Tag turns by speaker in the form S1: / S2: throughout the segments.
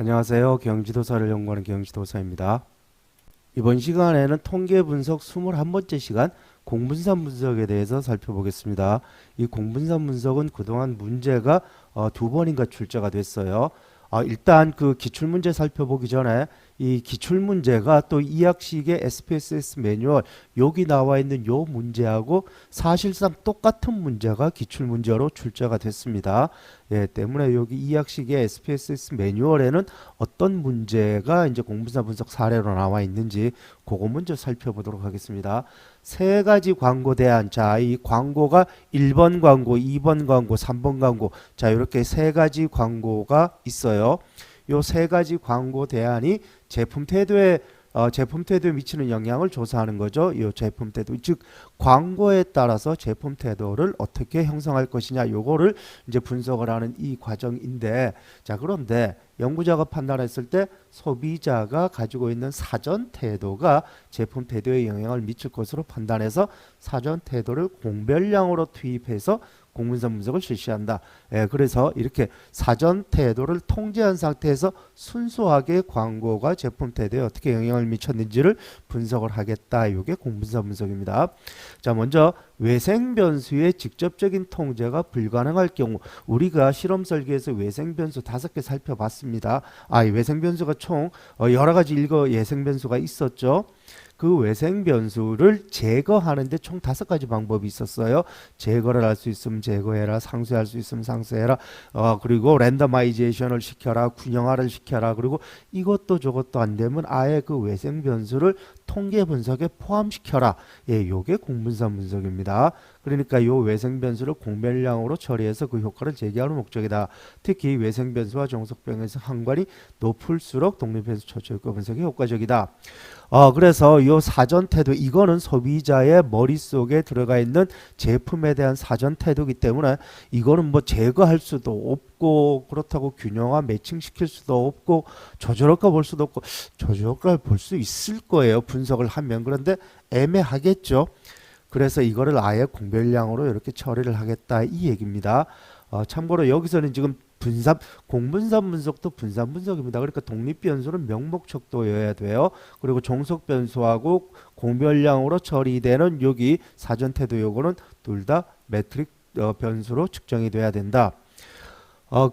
S1: 안녕하세요. 경지도사를 연구하는 경지도사입니다. 이번 시간에는 통계 분석 21번째 시간 공분산 분석에 대해서 살펴보겠습니다. 이 공분산 분석은 그동안 문제가 두 번인가 출제가 됐어요. 일단 그 기출문제 살펴보기 전에 이 기출문제가 또 이학식의 SPSS 매뉴얼 여기 나와 있는 요 문제하고 사실상 똑같은 문제가 기출문제로 출제가 됐습니다. 예, 때문에 여기 이학식의 SPSS 매뉴얼에는 어떤 문제가 이제 공분산 분석 사례로 나와 있는지 그거 먼저 살펴보도록 하겠습니다. 세 가지 광고 대안. 자, 이 광고가 1번 광고, 2번 광고, 3번 광고. 자, 이렇게 세 가지 광고가 있어요. 요 세 가지 광고 대안이 제품 태도에 미치는 영향을 조사하는 거죠. 이 제품 태도, 즉 광고에 따라서 제품 태도를 어떻게 형성할 것이냐, 요거를 이제 분석을 하는 이 과정인데, 자, 그런데 연구자가 판단했을 때 소비자가 가지고 있는 사전 태도가 제품 태도에 영향을 미칠 것으로 판단해서 사전 태도를 공별량으로 투입해서 공분산 분석을 실시한다. 예, 그래서 이렇게 사전 태도를 통제한 상태에서 순수하게 광고가 제품 태도에 어떻게 영향을 미쳤는지를 분석을 하겠다. 이게 공분산 분석입니다. 자, 먼저 외생 변수의 직접적인 통제가 불가능할 경우, 우리가 실험 설계에서 외생 변수 5개 살펴봤습니다. 이 외생 변수가 총 여러 가지 예생 변수가 있었죠. 그 외생 변수를 제거하는데 총 5가지 방법이 있었어요. 제거를 할 수 있으면 제거해라, 상쇄할 수 있으면 상쇄해라, 그리고 랜더마이제이션을 시켜라, 균형화를 시켜라, 그리고 이것도 저것도 안 되면 아예 그 외생 변수를 통계 분석에 포함시켜라. 예, 요게 공분산 분석입니다. 그러니까 요 외생 변수를 공별량으로 처리해서 그 효과를 제기하는 목적이다. 특히 외생 변수와 종속 변수 상관이 높을수록 독립변수 초초 효과 분석이 효과적이다. 그래서 요 사전 태도, 이거는 소비자의 머릿속에 들어가 있는 제품에 대한 사전 태도이기 때문에 이거는 뭐 제거할 수도 없고, 그렇다고 균형화 매칭시킬 수도 없고, 저저효과 볼 수도 없고, 저저효과를 볼 수 있을 거예요, 분석을 하면. 그런데 애매하겠죠. 그래서 이거를 아예 공별량으로 이렇게 처리를 하겠다, 이 얘기입니다. 참고로 여기서는 지금 공분산 분석도 분산 분석입니다. 그러니까 독립변수는 명목척도여야 돼요. 그리고 종속 변수하고 공별량으로 처리되는 여기 사전태도 요거는 둘 다 매트릭 변수로 측정이 돼야 된다.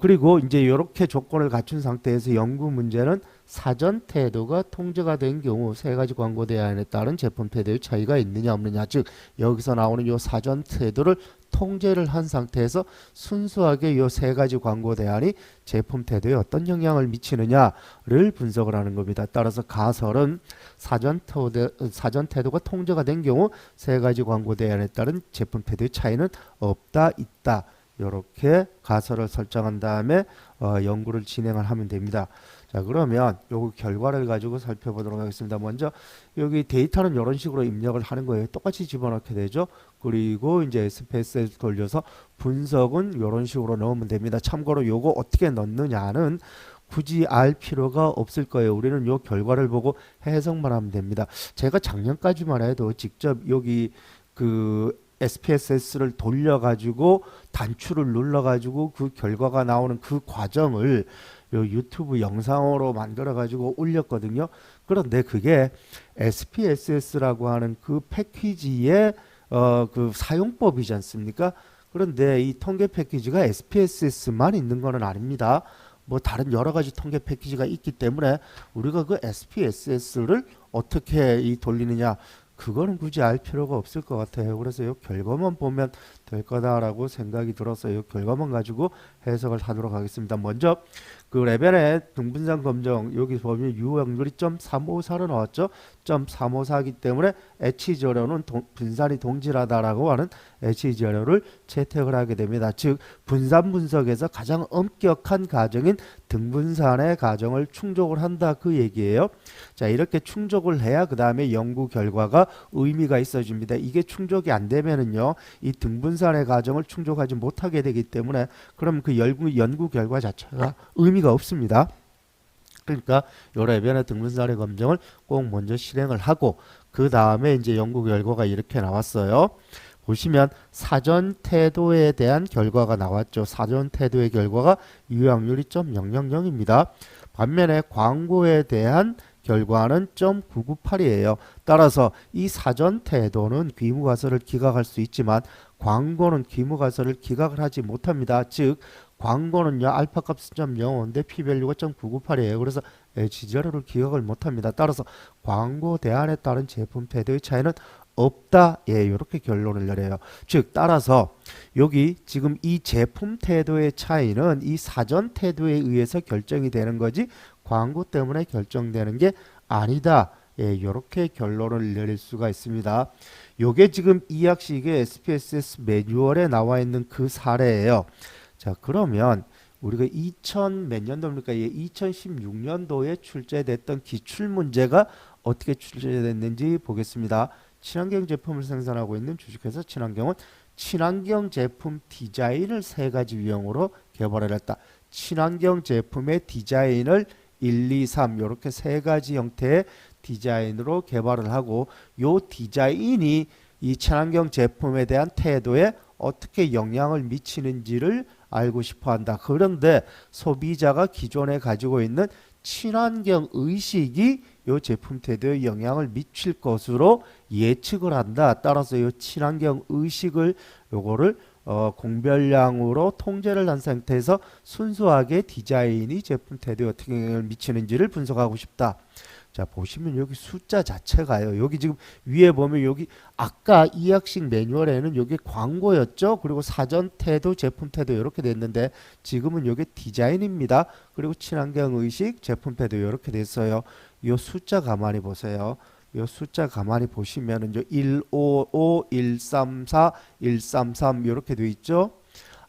S1: 그리고 이제 이렇게 조건을 갖춘 상태에서 연구 문제는 사전 태도가 통제가 된 경우 세 가지 광고 대안에 따른 제품 태도의 차이가 있느냐 없느냐, 즉 여기서 나오는 요 사전 태도를 통제를 한 상태에서 순수하게 요 세 가지 광고 대안이 제품 태도에 어떤 영향을 미치느냐를 분석을 하는 겁니다. 따라서 가설은 사전 태도가 통제가 된 경우 세 가지 광고 대안에 따른 제품 태도의 차이는 없다, 있다. 이렇게 가설을 설정한 다음에 연구를 진행을 하면 됩니다. 자, 그러면 요 결과를 가지고 살펴보도록 하겠습니다. 먼저 여기 데이터는 이런 식으로 입력을 하는 거예요. 똑같이 집어넣게 되죠. 그리고 이제 SPSS 돌려서 분석은 이런 식으로 넣으면 됩니다. 참고로 요거 어떻게 넣느냐는 굳이 알 필요가 없을 거예요. 우리는 요 결과를 보고 해석만 하면 됩니다. 제가 작년까지만 해도 직접 여기 그 SPSS를 돌려가지고 단추를 눌러가지고 그 결과가 나오는 그 과정을 요 유튜브 영상으로 만들어가지고 올렸거든요. 그런데 그게 SPSS라고 하는 그 패키지의 그 사용법이지 않습니까? 그런데 이 통계 패키지가 SPSS만 있는 거는 아닙니다. 뭐 다른 여러 가지 통계 패키지가 있기 때문에 우리가 그 SPSS를 어떻게 돌리느냐, 그거는 굳이 알 필요가 없을 것 같아요. 그래서 이 결과만 보면 될 거다라고 생각이 들어서 이 결과만 가지고 해석을 하도록 하겠습니다. 먼저 그 레벨의 등분산 검정, 여기 보면 유효확률이 0.354로 나왔죠. 0.354이기 때문에 H재료는 분산이 동질하다라고 하는 H재료를 채택을 하게 됩니다. 즉 분산 분석에서 가장 엄격한 가정인 등분산의 가정을 충족을 한다, 그 얘기예요. 자, 이렇게 충족을 해야 그 다음에 연구 결과가 의미가 있어집니다. 이게 충족이 안 되면은요, 이 등분산의 가정을 충족하지 못하게 되기 때문에 그럼 그 연구 결과 자체가 의미가 없습니다. 그러니까 요 레벨의 등분산의 검정을 꼭 먼저 실행을 하고 그 다음에 이제 연구 결과가 이렇게 나왔어요. 보시면 사전 태도에 대한 결과가 나왔죠. 사전 태도의 결과가 유효확률이 0.000입니다. 반면에 광고에 대한 결과는 0.998이에요. 따라서 이 사전 태도는 귀무가설을 기각할 수 있지만 광고는 귀무가설을 기각을 하지 못합니다. 즉 광고는요 알파값은 0.05인데 p밸류가 0.998이에요. 그래서 H0를 기각을 못합니다. 따라서 광고 대안에 따른 제품 태도의 차이는 없다. 예, 이렇게 결론을 내려요. 즉 따라서 여기 지금 이 제품 태도의 차이는 이 사전 태도에 의해서 결정이 되는 거지 광고 때문에 결정되는 게 아니다. 예, 이렇게 결론을 내릴 수가 있습니다. 요게 지금 이학식의 SPSS 매뉴얼에 나와 있는 그 사례예요. 자, 그러면 우리가 2000 몇 년도입니까? 예, 2016년도에 출제됐던 기출 문제가 어떻게 출제됐는지 보겠습니다. 친환경 제품을 생산하고 있는 주식회사 친환경은 친환경 제품 디자인을 세 가지 유형으로 개발을 했다. 친환경 제품의 디자인을 1, 2, 3 이렇게 세 가지 형태의 디자인으로 개발을 하고 요 디자인이 이 친환경 제품에 대한 태도에 어떻게 영향을 미치는지를 알고 싶어 한다. 그런데 소비자가 기존에 가지고 있는 친환경 의식이 이 제품 태도에 영향을 미칠 것으로 예측을 한다. 따라서 이 친환경 의식을 요거를 공별량으로 통제를 한 상태에서 순수하게 디자인이 제품 태도에 어떻게 영향을 미치는지를 분석하고 싶다. 자, 보시면 여기 숫자 자체가요. 여기 지금 위에 보면 여기 아까 이학식 매뉴얼에는 여기 광고였죠. 그리고 사전 태도, 제품 태도 이렇게 됐는데 지금은 여기 디자인입니다. 그리고 친환경 의식, 제품 태도 이렇게 됐어요. 이 숫자 가만히 보세요. 이 숫자 가만히 보시면은 155, 134, 133 이렇게 돼 있죠.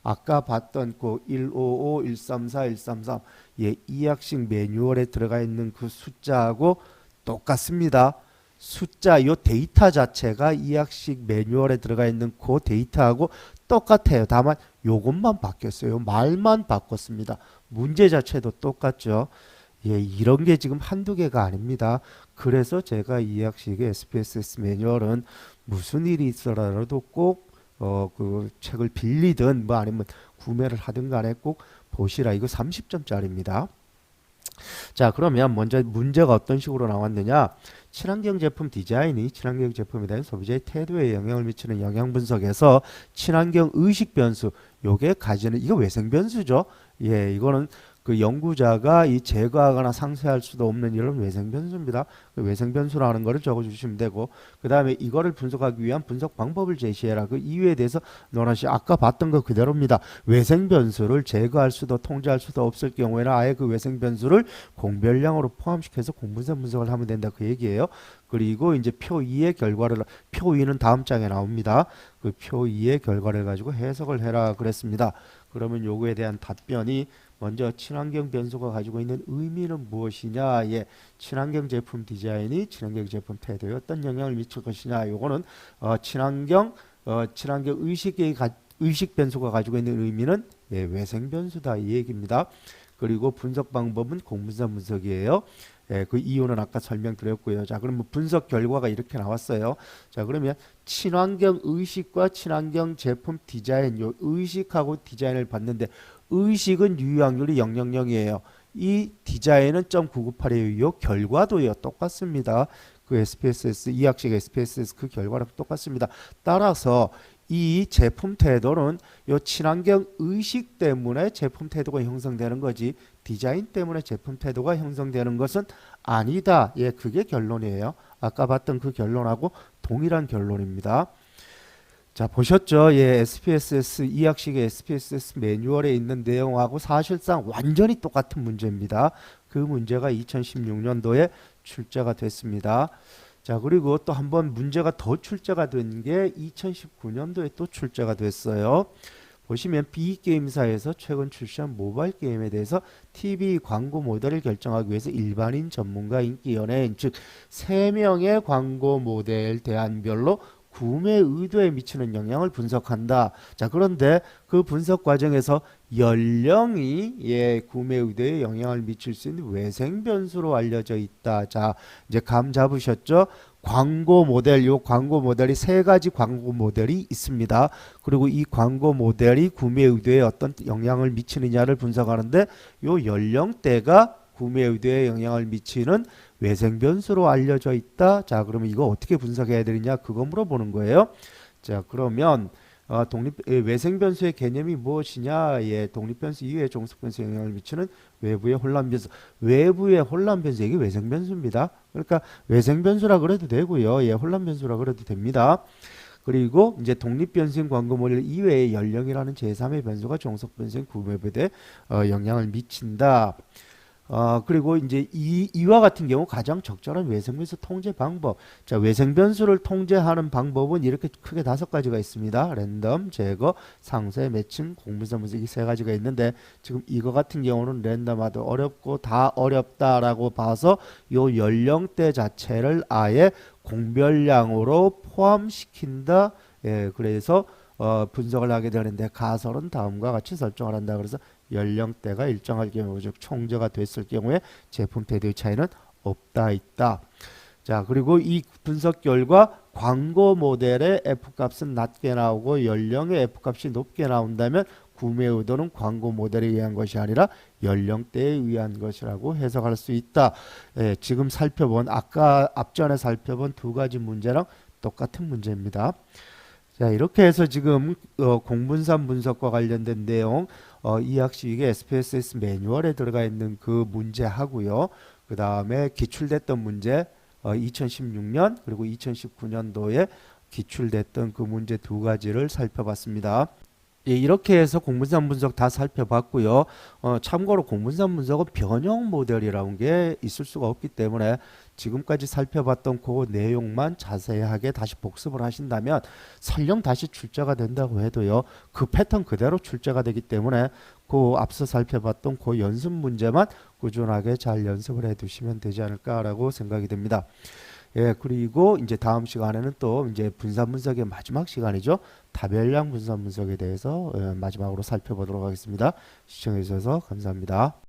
S1: 아까 봤던 그 155, 134, 133 예, 이학식 매뉴얼에 들어가 있는 그 숫자하고 똑같습니다. 숫자 요 데이터 자체가 이학식 매뉴얼에 들어가 있는 그 데이터하고 똑같아요. 다만 요것만 바뀌었어요. 말만 바꿨습니다. 문제 자체도 똑같죠. 예, 이런 게 지금 한두 개가 아닙니다. 그래서 제가 이학식의 SPSS 매뉴얼은 무슨 일이 있어라도 꼭 그 책을 빌리든 뭐 아니면 구매를 하든 간에 꼭 보시라. 이거 30점짜리입니다. 자, 그러면 먼저 문제가 어떤 식으로 나왔느냐? 친환경 제품 디자인이 친환경 제품에 대한 소비자의 태도에 영향을 미치는 영향 분석에서 친환경 의식 변수 요게 가지는 이거 외생 변수죠. 예, 이거는 그 연구자가 이 제거하거나 상쇄할 수도 없는 이런 외생 변수입니다. 그 외생 변수라는 거를 적어 주시면 되고 그다음에 이거를 분석하기 위한 분석 방법을 제시해라. 그 이유에 대해서 논하시 아까 봤던 거 그대로입니다. 외생 변수를 제거할 수도 통제할 수도 없을 경우에는 아예 그 외생 변수를 공별량으로 포함시켜서 공분산 분석을 하면 된다 그 얘기예요. 그리고 이제 표 2의 결과를 표 2는 다음 장에 나옵니다. 그 표 2의 결과를 가지고 해석을 해라 그랬습니다. 그러면 요거에 대한 답변이 먼저 친환경 변수가 가지고 있는 의미는 무엇이냐? 예, 친환경 제품 디자인이 친환경 제품 태도에 어떤 영향을 미칠 것이냐? 요거는 친환경 의식 변수가 가지고 있는 의미는 예, 외생 변수다 이 얘기입니다. 그리고 분석 방법은 공분산 분석이에요. 예, 그 이유는 아까 설명드렸고요. 자, 그러면 분석 결과가 이렇게 나왔어요. 자, 그러면 친환경 의식과 친환경 제품 디자인, 요 의식하고 디자인을 봤는데 의식은 유효확률이 000이에요. 이 디자인은 0.998이에요. 요 결과도요 똑같습니다. 그 SPSS 이학식 SPSS 그 결과랑 똑같습니다. 따라서 이 제품 태도는 요 친환경 의식 때문에 제품 태도가 형성되는 거지 디자인 때문에 제품 태도가 형성되는 것은 아니다. 예, 그게 결론이에요. 아까 봤던 그 결론하고 동일한 결론입니다. 자, 보셨죠? 예, SPSS 이학식의 SPSS 매뉴얼에 있는 내용하고 사실상 완전히 똑같은 문제입니다. 그 문제가 2016년도에 출제가 됐습니다. 자, 그리고 또 한번 문제가 더 출제가 된 게 2019년도에 또 출제가 됐어요. 보시면 B게임사에서 최근 출시한 모바일 게임에 대해서 TV 광고 모델을 결정하기 위해서 일반인, 전문가, 인기 연예인 즉 3명의 광고 모델 대안별로 구매 의도에 미치는 영향을 분석한다. 자, 그런데 그 분석 과정에서 연령이 구매 의도에 영향을 미칠 수 있는 외생 변수로 알려져 있다. 자, 이제 감 잡으셨죠? 광고 모델, 요 광고 모델이 3가지 광고 모델이 있습니다. 그리고 이 광고 모델이 구매 의도에 어떤 영향을 미치느냐를 분석하는데 요 연령대가 구매 의도에 영향을 미치는 외생 변수로 알려져 있다. 자, 그러면 이거 어떻게 분석해야 되느냐? 그거 물어보는 거예요. 자, 그러면 외생 변수의 개념이 무엇이냐? 예, 독립 변수 이외의 종속 변수에 영향을 미치는 외부의 혼란 변수. 외부의 혼란 변수 이게 외생 변수입니다. 그러니까 외생 변수라 그래도 되고요. 예, 혼란 변수라 그래도 됩니다. 그리고 이제 독립 변수인 광고 모델 이외의 연령이라는 제3의 변수가 종속 변수인 구매부에 영향을 미친다. 그리고 이제 이와 같은 경우 가장 적절한 외생변수 통제 방법. 자, 외생변수를 통제하는 방법은 이렇게 크게 5가지가 있습니다. 랜덤, 제거, 상세, 매칭, 공분산 분석 이 3가지가 있는데 지금 이거 같은 경우는 랜덤화도 어렵고 다 어렵다라고 봐서 요 연령대 자체를 아예 공별량으로 포함시킨다. 예, 그래서 분석을 하게 되는데 가설은 다음과 같이 설정을 한다. 그래서 연령대가 일정할 경우 즉 총저가 됐을 경우에 제품 대비의 차이는 없다 있다. 자, 그리고 이 분석 결과 광고 모델의 F값은 낮게 나오고 연령의 F값이 높게 나온다면 구매 의도는 광고 모델에 의한 것이 아니라 연령대에 의한 것이라고 해석할 수 있다. 예, 지금 살펴본 아까 앞전에 살펴본 2가지 문제랑 똑같은 문제입니다. 자, 이렇게 해서 지금 공분산 분석과 관련된 내용 이 학식의 SPSS 매뉴얼에 들어가 있는 그 문제 하고요. 그 다음에 기출됐던 문제 2016년 그리고 2019년도에 기출됐던 그 문제 2가지를 살펴봤습니다. 예, 이렇게 해서 공분산 분석 다 살펴봤고요. 참고로 공분산 분석은 변형 모델이라는 게 있을 수가 없기 때문에 지금까지 살펴봤던 그 내용만 자세하게 다시 복습을 하신다면 설령 다시 출제가 된다고 해도요. 그 패턴 그대로 출제가 되기 때문에 그 앞서 살펴봤던 그 연습 문제만 꾸준하게 잘 연습을 해 두시면 되지 않을까라고 생각이 됩니다. 예, 그리고 이제 다음 시간에는 또 이제 분산 분석의 마지막 시간이죠. 다별량 분산 분석에 대해서 마지막으로 살펴보도록 하겠습니다. 시청해 주셔서 감사합니다.